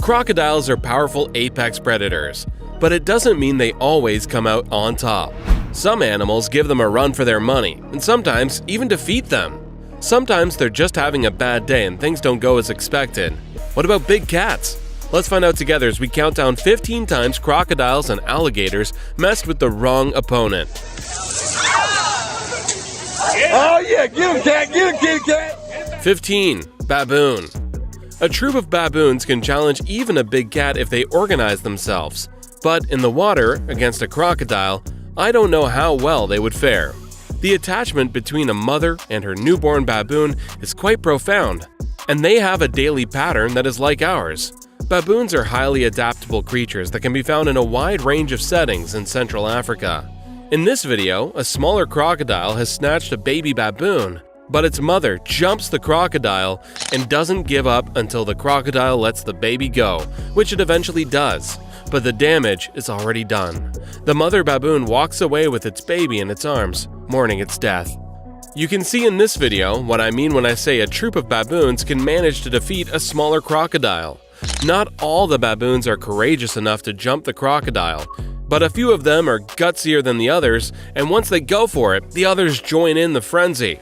Crocodiles are powerful apex predators, but it doesn't mean they always come out on top. Some animals give them a run for their money, and sometimes even defeat them. Sometimes they're just having a bad day and things don't go as expected. What about big cats? Let's find out together as we count down 15 times crocodiles and alligators messed with the wrong opponent. Oh yeah, get him, cat, get him, kitty cat! 15. Baboon. A troop of baboons can challenge even a big cat if they organize themselves. But in the water, against a crocodile, I don't know how well they would fare. The attachment between a mother and her newborn baboon is quite profound, and they have a daily pattern that is like ours. Baboons are highly adaptable creatures that can be found in a wide range of settings in Central Africa. In this video, a smaller crocodile has snatched a baby baboon, but its mother jumps the crocodile and doesn't give up until the crocodile lets the baby go, which it eventually does. But the damage is already done. The mother baboon walks away with its baby in its arms, mourning its death. You can see in this video what I mean when I say a troop of baboons can manage to defeat a smaller crocodile. Not all the baboons are courageous enough to jump the crocodile, but a few of them are gutsier than the others, and once they go for it, the others join in the frenzy.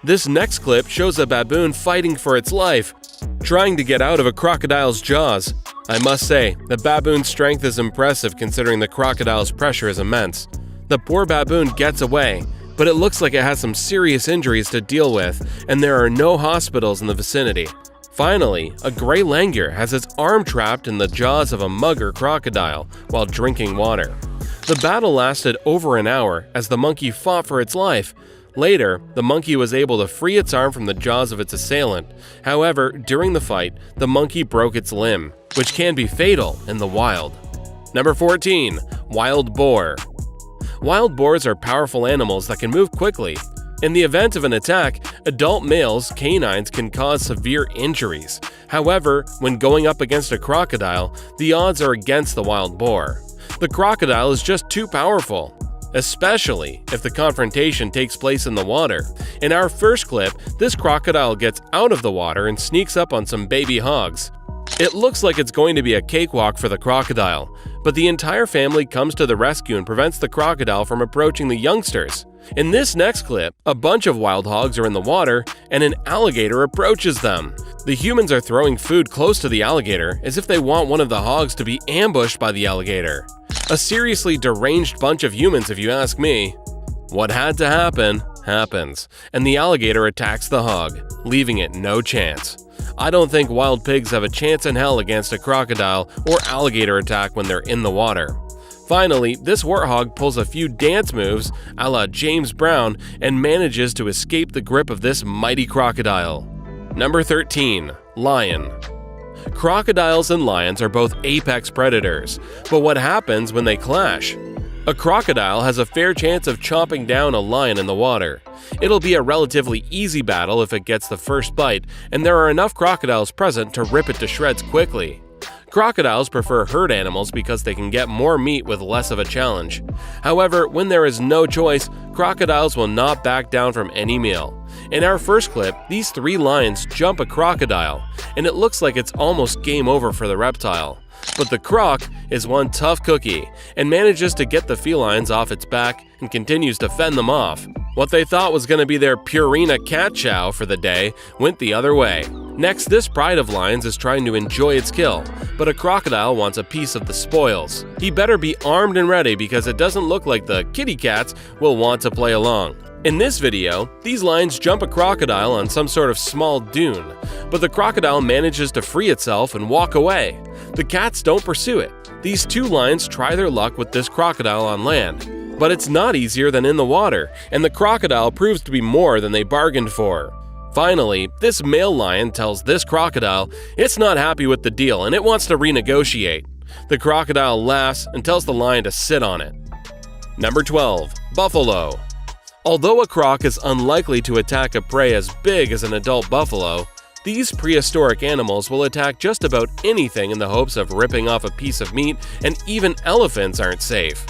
This next clip shows a baboon fighting for its life, trying to get out of a crocodile's jaws. I must say, the baboon's strength is impressive considering the crocodile's pressure is immense. The poor baboon gets away, but it looks like it has some serious injuries to deal with, and there are no hospitals in the vicinity. Finally, a gray langur has its arm trapped in the jaws of a mugger crocodile while drinking water. The battle lasted over an hour as the monkey fought for its life. Later, the monkey was able to free its arm from the jaws of its assailant. However, during the fight, the monkey broke its limb, which can be fatal in the wild. Number 14. Wild boar. Wild boars are powerful animals that can move quickly. In the event of an attack, adult males' canines can cause severe injuries. However, when going up against a crocodile, the odds are against the wild boar. The crocodile is just too powerful, especially if the confrontation takes place in the water. In our first clip, this crocodile gets out of the water and sneaks up on some baby hogs. It looks like it's going to be a cakewalk for the crocodile, but the entire family comes to the rescue and prevents the crocodile from approaching the youngsters. In this next clip, a bunch of wild hogs are in the water and an alligator approaches them. The humans are throwing food close to the alligator as if they want one of the hogs to be ambushed by the alligator. A seriously deranged bunch of humans if you ask me. What had to happen, happens, and the alligator attacks the hog, leaving it no chance. I don't think wild pigs have a chance in hell against a crocodile or alligator attack when they're in the water. Finally, this warthog pulls a few dance moves a la James Brown and manages to escape the grip of this mighty crocodile. Number 13. Lion. Crocodiles and lions are both apex predators, but what happens when they clash? A crocodile has a fair chance of chomping down a lion in the water. It'll be a relatively easy battle if it gets the first bite, and there are enough crocodiles present to rip it to shreds quickly. Crocodiles prefer herd animals because they can get more meat with less of a challenge. However, when there is no choice, crocodiles will not back down from any meal. In our first clip, these 3 lions jump a crocodile, and it looks like it's almost game over for the reptile. But the croc is one tough cookie and manages to get the felines off its back and continues to fend them off. What they thought was going to be their Purina cat chow for the day went the other way. Next, this pride of lions is trying to enjoy its kill, but a crocodile wants a piece of the spoils. He better be armed and ready because it doesn't look like the kitty cats will want to play along. In this video, these lions jump a crocodile on some sort of small dune, but the crocodile manages to free itself and walk away. The cats don't pursue it. These 2 lions try their luck with this crocodile on land, but it's not easier than in the water, and the crocodile proves to be more than they bargained for. Finally, this male lion tells this crocodile it's not happy with the deal and it wants to renegotiate. The crocodile laughs and tells the lion to sit on it. Number 12. Buffalo. Although a croc is unlikely to attack a prey as big as an adult buffalo, these prehistoric animals will attack just about anything in the hopes of ripping off a piece of meat, and even elephants aren't safe.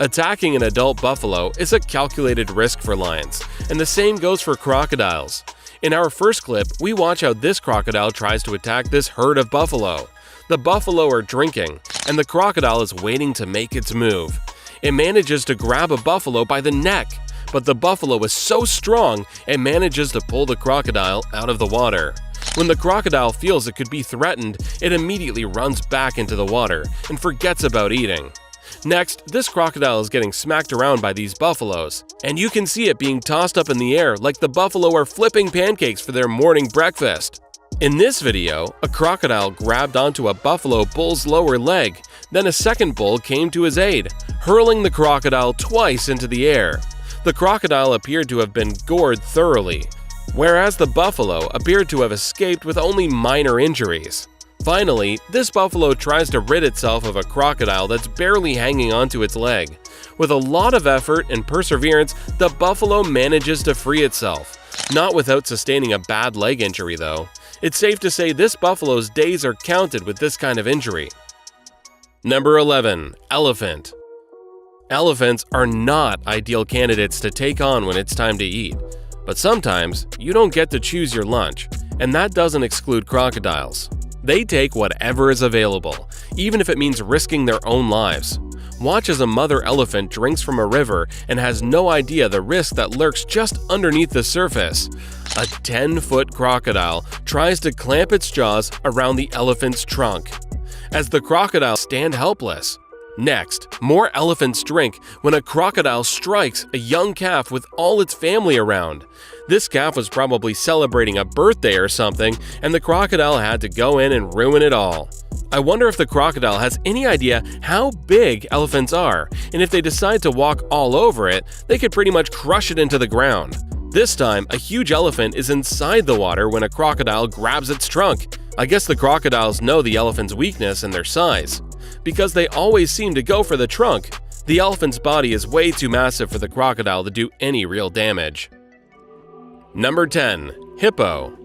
Attacking an adult buffalo is a calculated risk for lions, and the same goes for crocodiles. In our first clip, we watch how this crocodile tries to attack this herd of buffalo. The buffalo are drinking, and the crocodile is waiting to make its move. It manages to grab a buffalo by the neck, but the buffalo is so strong it manages to pull the crocodile out of the water. When the crocodile feels it could be threatened, it immediately runs back into the water and forgets about eating. Next, this crocodile is getting smacked around by these buffaloes, and you can see it being tossed up in the air like the buffalo are flipping pancakes for their morning breakfast. In this video, a crocodile grabbed onto a buffalo bull's lower leg, then a second bull came to his aid, hurling the crocodile twice into the air. The crocodile appeared to have been gored thoroughly, whereas the buffalo appeared to have escaped with only minor injuries. Finally, this buffalo tries to rid itself of a crocodile that's barely hanging onto its leg. With a lot of effort and perseverance, the buffalo manages to free itself. Not without sustaining a bad leg injury, though. It's safe to say this buffalo's days are counted with this kind of injury. Number 11. Elephant. Elephants are not ideal candidates to take on when it's time to eat. But sometimes, you don't get to choose your lunch, and that doesn't exclude crocodiles. They take whatever is available, even if it means risking their own lives. Watch as a mother elephant drinks from a river and has no idea the risk that lurks just underneath the surface. A 10-foot crocodile tries to clamp its jaws around the elephant's trunk, as the crocodile stands helpless. Next, more elephants drink when a crocodile strikes a young calf with all its family around. This calf was probably celebrating a birthday or something, and the crocodile had to go in and ruin it all. I wonder if the crocodile has any idea how big elephants are, and if they decide to walk all over it, they could pretty much crush it into the ground. This time, a huge elephant is inside the water when a crocodile grabs its trunk. I guess the crocodiles know the elephant's weakness and their size, because they always seem to go for the trunk. The elephant's body is way too massive for the crocodile to do any real damage. Number 10. Hippo.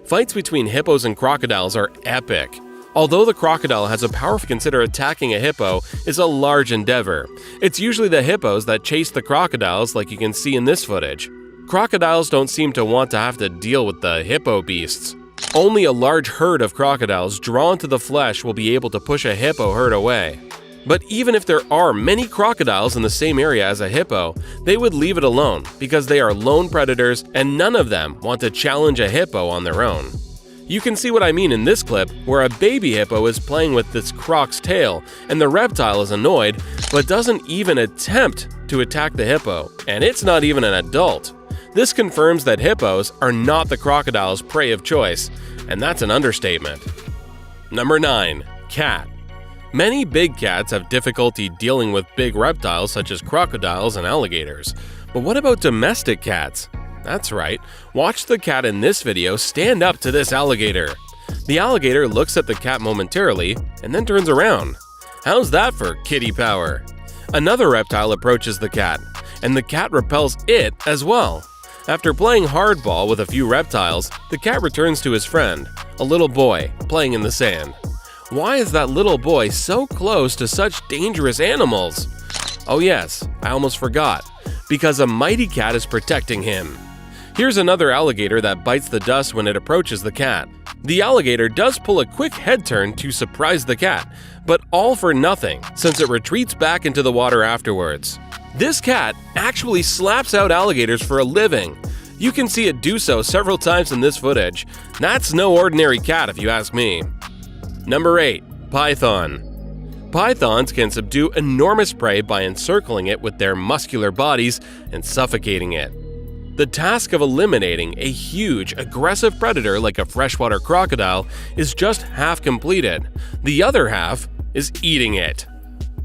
Fights between hippos and crocodiles are epic. Although the crocodile has a power to consider attacking a hippo is a large endeavor. It's usually the hippos that chase the crocodiles, like you can see in this footage. Crocodiles don't seem to want to have to deal with the hippo beasts. Only a large herd of crocodiles drawn to the flesh will be able to push a hippo herd away. But even if there are many crocodiles in the same area as a hippo, they would leave it alone because they are lone predators and none of them want to challenge a hippo on their own. You can see what I mean in this clip, where a baby hippo is playing with this croc's tail and the reptile is annoyed but doesn't even attempt to attack the hippo, and it's not even an adult. This confirms that hippos are not the crocodile's prey of choice, and that's an understatement. Number 9. Cat. Many big cats have difficulty dealing with big reptiles such as crocodiles and alligators. But what about domestic cats? That's right, watch the cat in this video stand up to this alligator. The alligator looks at the cat momentarily and then turns around. How's that for kitty power? Another reptile approaches the cat, and the cat repels it as well. After playing hardball with a few reptiles, the cat returns to his friend, a little boy, playing in the sand. Why is that little boy so close to such dangerous animals? Oh yes, I almost forgot. Because a mighty cat is protecting him. Here's another alligator that bites the dust when it approaches the cat. The alligator does pull a quick head turn to surprise the cat, but all for nothing since it retreats back into the water afterwards. This cat actually slaps out alligators for a living. You can see it do so several times in this footage. That's no ordinary cat if you ask me. Number 8. Python. Pythons can subdue enormous prey by encircling it with their muscular bodies and suffocating it. The task of eliminating a huge, aggressive predator like a freshwater crocodile is just half completed. The other half is eating it.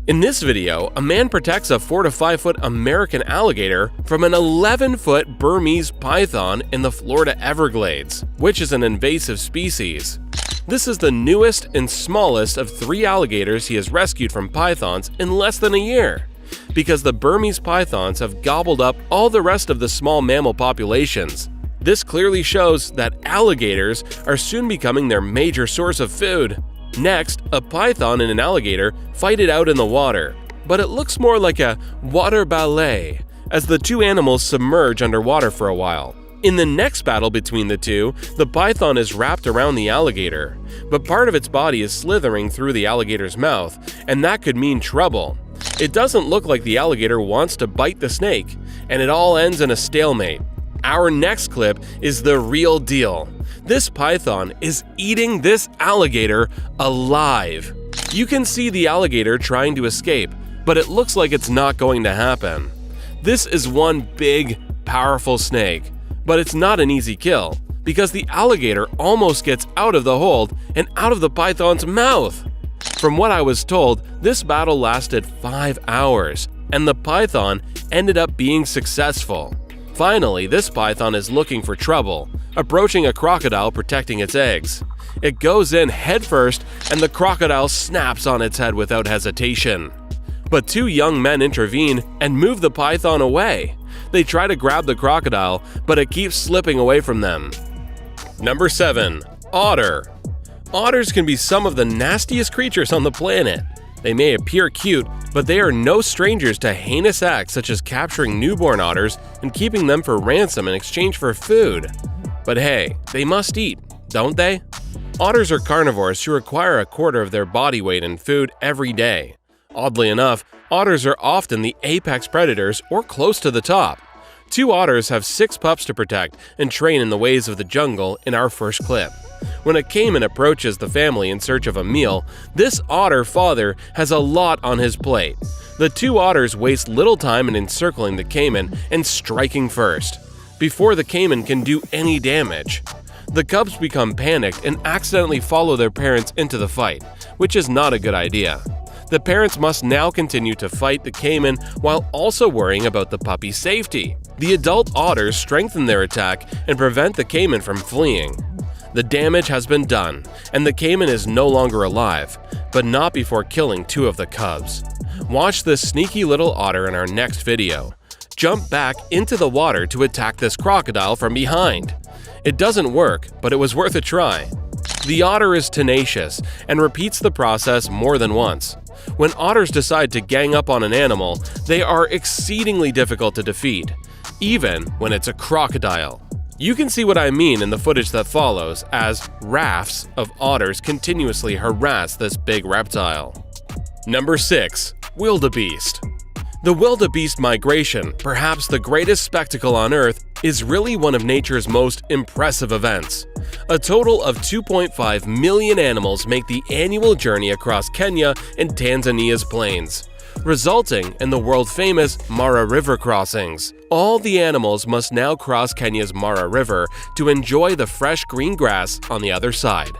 In this video, a man protects a 4 to 5 foot American alligator from an 11-foot Burmese python in the Florida Everglades, which is an invasive species. This is the newest and smallest of 3 alligators he has rescued from pythons in less than a year, because the Burmese pythons have gobbled up all the rest of the small mammal populations. This clearly shows that alligators are soon becoming their major source of food. Next, a python and an alligator fight it out in the water, but it looks more like a water ballet as the two animals submerge underwater for a while. In the next battle between the two, the python is wrapped around the alligator, but part of its body is slithering through the alligator's mouth, and that could mean trouble. It doesn't look like the alligator wants to bite the snake, and it all ends in a stalemate. Our next clip is the real deal. This python is eating this alligator alive. You can see the alligator trying to escape, but it looks like it's not going to happen. This is one big, powerful snake, but it's not an easy kill, because the alligator almost gets out of the hold and out of the python's mouth. From what I was told, this battle lasted 5 hours, and the python ended up being successful. Finally, this python is looking for trouble, approaching a crocodile protecting its eggs. It goes in headfirst, and the crocodile snaps on its head without hesitation. But 2 young men intervene and move the python away. They try to grab the crocodile, but it keeps slipping away from them. Number 7. Otter. Otters can be some of the nastiest creatures on the planet. They may appear cute, but they are no strangers to heinous acts such as capturing newborn otters and keeping them for ransom in exchange for food. But hey, they must eat, don't they? Otters are carnivores who require a quarter of their body weight in food every day. Oddly enough, otters are often the apex predators or close to the top. 2 otters have 6 pups to protect and train in the ways of the jungle in our first clip. When a caiman approaches the family in search of a meal, this otter father has a lot on his plate. The 2 otters waste little time in encircling the caiman and striking first, before the caiman can do any damage. The cubs become panicked and accidentally follow their parents into the fight, which is not a good idea. The parents must now continue to fight the caiman while also worrying about the puppy's safety. The adult otters strengthen their attack and prevent the caiman from fleeing. The damage has been done, and the caiman is no longer alive, but not before killing 2 of the cubs. Watch this sneaky little otter in our next video. Jump back into the water to attack this crocodile from behind. It doesn't work, but it was worth a try. The otter is tenacious and repeats the process more than once. When otters decide to gang up on an animal, they are exceedingly difficult to defeat, even when it's a crocodile. You can see what I mean in the footage that follows, as rafts of otters continuously harass this big reptile. Number 6. Wildebeest. The wildebeest migration, perhaps the greatest spectacle on Earth, is really one of nature's most impressive events. A total of 2.5 million animals make the annual journey across Kenya and Tanzania's plains, resulting in the world-famous Mara River crossings. All the animals must now cross Kenya's Mara River to enjoy the fresh green grass on the other side.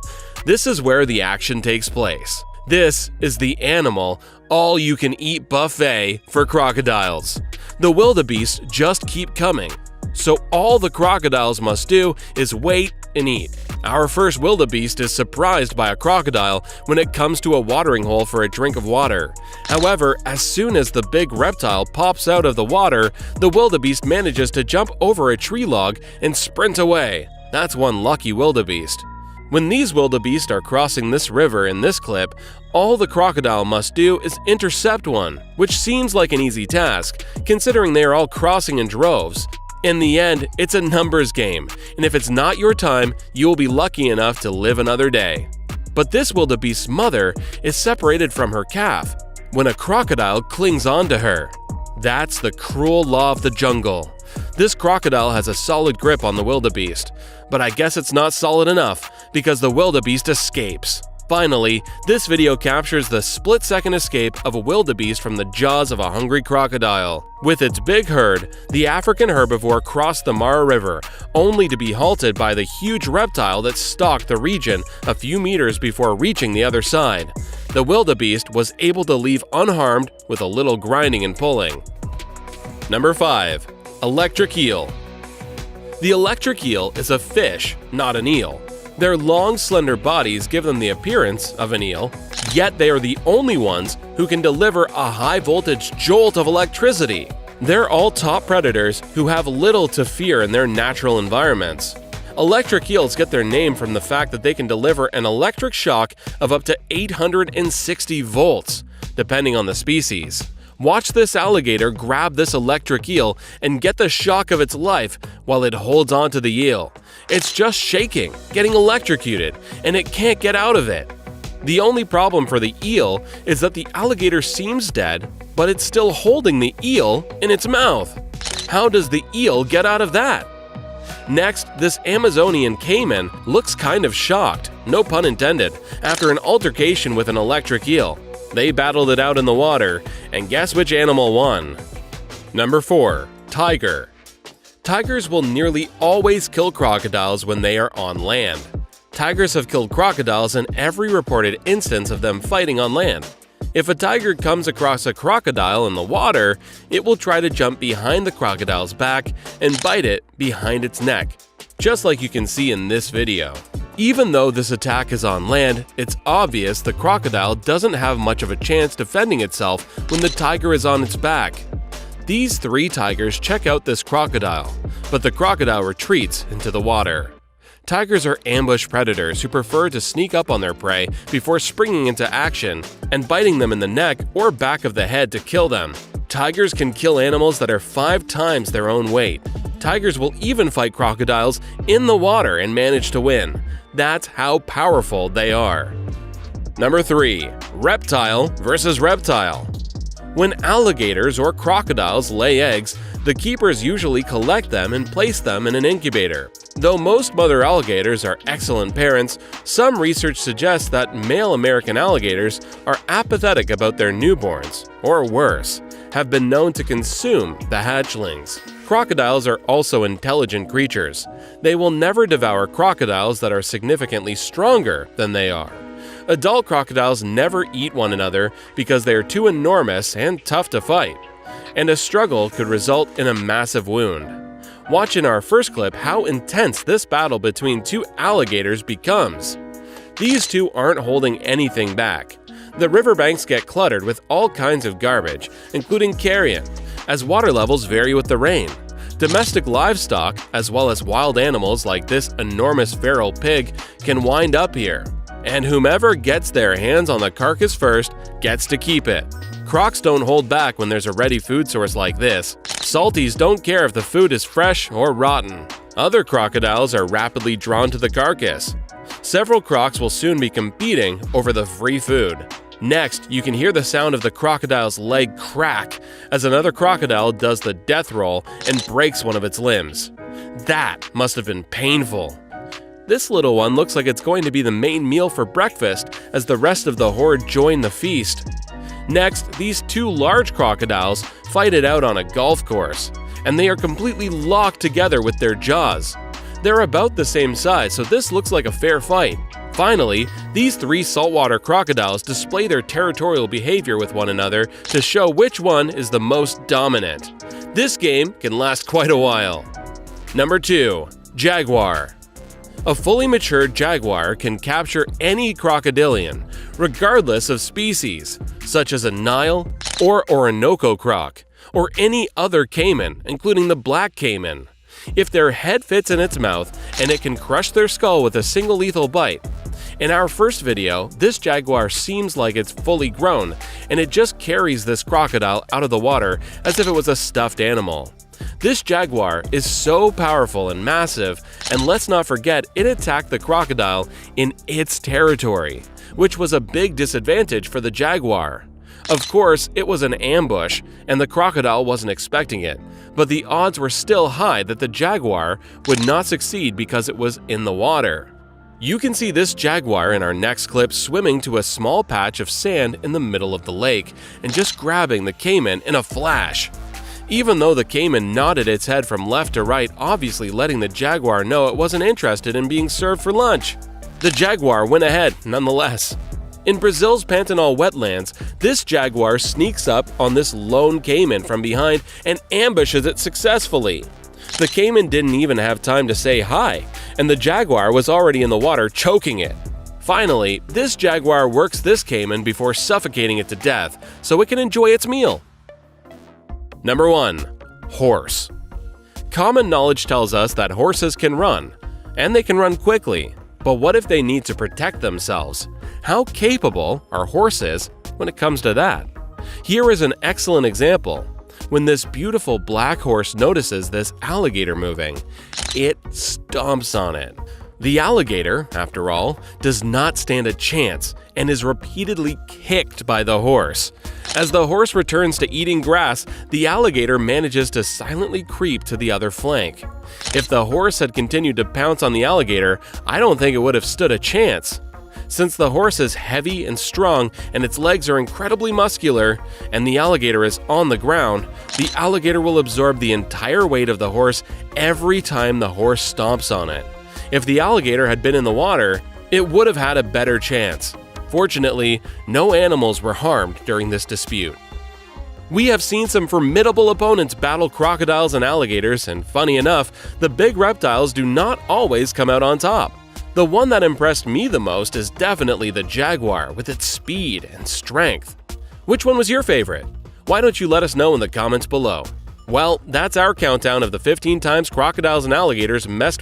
This is where the action takes place. This is the animal all-you-can-eat buffet for crocodiles. The wildebeest just keep coming, so all the crocodiles must do is wait and eat. Our first wildebeest is surprised by a crocodile when it comes to a watering hole for a drink of water. However, as soon as the big reptile pops out of the water, the wildebeest manages to jump over a tree log and sprint away. That's one lucky wildebeest. When these wildebeest are crossing this river in this clip, all the crocodile must do is intercept one, which seems like an easy task, considering they are all crossing in droves. In the end, it's a numbers game, and if it's not your time, you will be lucky enough to live another day. But this wildebeest's mother is separated from her calf when a crocodile clings onto her. That's the cruel law of the jungle. This crocodile has a solid grip on the wildebeest, but I guess it's not solid enough because the wildebeest escapes. Finally, this video captures the split-second escape of a wildebeest from the jaws of a hungry crocodile. With its big herd, the African herbivore crossed the Mara River, only to be halted by the huge reptile that stalked the region a few meters before reaching the other side. The wildebeest was able to leave unharmed with a little grinding and pulling. Number 5. Electric eel. The electric eel is a fish, not an eel. Their long, slender bodies give them the appearance of an eel, yet they are the only ones who can deliver a high-voltage jolt of electricity. They're all top predators who have little to fear in their natural environments. Electric eels get their name from the fact that they can deliver an electric shock of up to 860 volts, depending on the species. Watch this alligator grab this electric eel and get the shock of its life while it holds onto the eel. It's just shaking, getting electrocuted, and it can't get out of it. The only problem for the eel is that the alligator seems dead, but it's still holding the eel in its mouth. How does the eel get out of that? Next, this Amazonian caiman looks kind of shocked, no pun intended, after an altercation with an electric eel. They battled it out in the water, and guess which animal won? Number 4. Tiger. Tigers will nearly always kill crocodiles when they are on land. Tigers have killed crocodiles in every reported instance of them fighting on land. If a tiger comes across a crocodile in the water, it will try to jump behind the crocodile's back and bite it behind its neck, just like you can see in this video. Even though this attack is on land, it's obvious the crocodile doesn't have much of a chance defending itself when the tiger is on its back. These 3 tigers check out this crocodile, but the crocodile retreats into the water. Tigers are ambush predators who prefer to sneak up on their prey before springing into action and biting them in the neck or back of the head to kill them. Tigers can kill animals that are 5 times their own weight. Tigers will even fight crocodiles in the water and manage to win. That's how powerful they are. Number 3. Reptile versus reptile. When alligators or crocodiles lay eggs, the keepers usually collect them and place them in an incubator. Though most mother alligators are excellent parents, some research suggests that male American alligators are apathetic about their newborns, or worse, have been known to consume the hatchlings. Crocodiles are also intelligent creatures. They will never devour crocodiles that are significantly stronger than they are. Adult crocodiles never eat one another because they are too enormous and tough to fight, and a struggle could result in a massive wound. Watch in our first clip how intense this battle between 2 alligators becomes. These 2 aren't holding anything back. The riverbanks get cluttered with all kinds of garbage, including carrion, as water levels vary with the rain. Domestic livestock, as well as wild animals like this enormous feral pig, can wind up here. And whomever gets their hands on the carcass first gets to keep it. Crocs don't hold back when there's a ready food source like this. Salties don't care if the food is fresh or rotten. Other crocodiles are rapidly drawn to the carcass. Several crocs will soon be competing over the free food. Next, you can hear the sound of the crocodile's leg crack as another crocodile does the death roll and breaks one of its limbs. That must have been painful. This little one looks like it's going to be the main meal for breakfast as the rest of the horde join the feast. Next, these 2 large crocodiles fight it out on a golf course, and they are completely locked together with their jaws. They're about the same size, so this looks like a fair fight. Finally, these 3 saltwater crocodiles display their territorial behavior with one another to show which one is the most dominant. This game can last quite a while. Number 2. Jaguar. A fully matured jaguar can capture any crocodilian, regardless of species, such as a Nile or Orinoco croc, or any other caiman, including the black caiman. If their head fits in its mouth and it can crush their skull with a single lethal bite. In our first video, this jaguar seems like it's fully grown, and it just carries this crocodile out of the water as if it was a stuffed animal. This jaguar is so powerful and massive, and let's not forget it attacked the crocodile in its territory, which was a big disadvantage for the jaguar. Of course, it was an ambush, and the crocodile wasn't expecting it, but the odds were still high that the jaguar would not succeed because it was in the water. You can see this jaguar in our next clip swimming to a small patch of sand in the middle of the lake and just grabbing the caiman in a flash. Even though the caiman nodded its head from left to right, obviously letting the jaguar know it wasn't interested in being served for lunch. The jaguar went ahead nonetheless. In Brazil's Pantanal wetlands, this jaguar sneaks up on this lone caiman from behind and ambushes it successfully. The caiman didn't even have time to say hi, and the jaguar was already in the water choking it. Finally, this jaguar works this caiman before suffocating it to death so it can enjoy its meal. Number 1. Horse. Common knowledge tells us that horses can run, and they can run quickly. But what if they need to protect themselves? How capable are horses when it comes to that? Here is an excellent example. When this beautiful black horse notices this alligator moving, it stomps on it. The alligator, after all, does not stand a chance and is repeatedly kicked by the horse. As the horse returns to eating grass, the alligator manages to silently creep to the other flank. If the horse had continued to pounce on the alligator, I don't think it would have stood a chance. Since the horse is heavy and strong and its legs are incredibly muscular, and the alligator is on the ground, the alligator will absorb the entire weight of the horse every time the horse stomps on it. If the alligator had been in the water, it would have had a better chance. Fortunately, no animals were harmed during this dispute. We have seen some formidable opponents battle crocodiles and alligators, and funny enough, the big reptiles do not always come out on top. The one that impressed me the most is definitely the jaguar with its speed and strength. Which one was your favorite? Why don't you let us know in the comments below? Well, that's our countdown of the 15 times crocodiles and alligators messed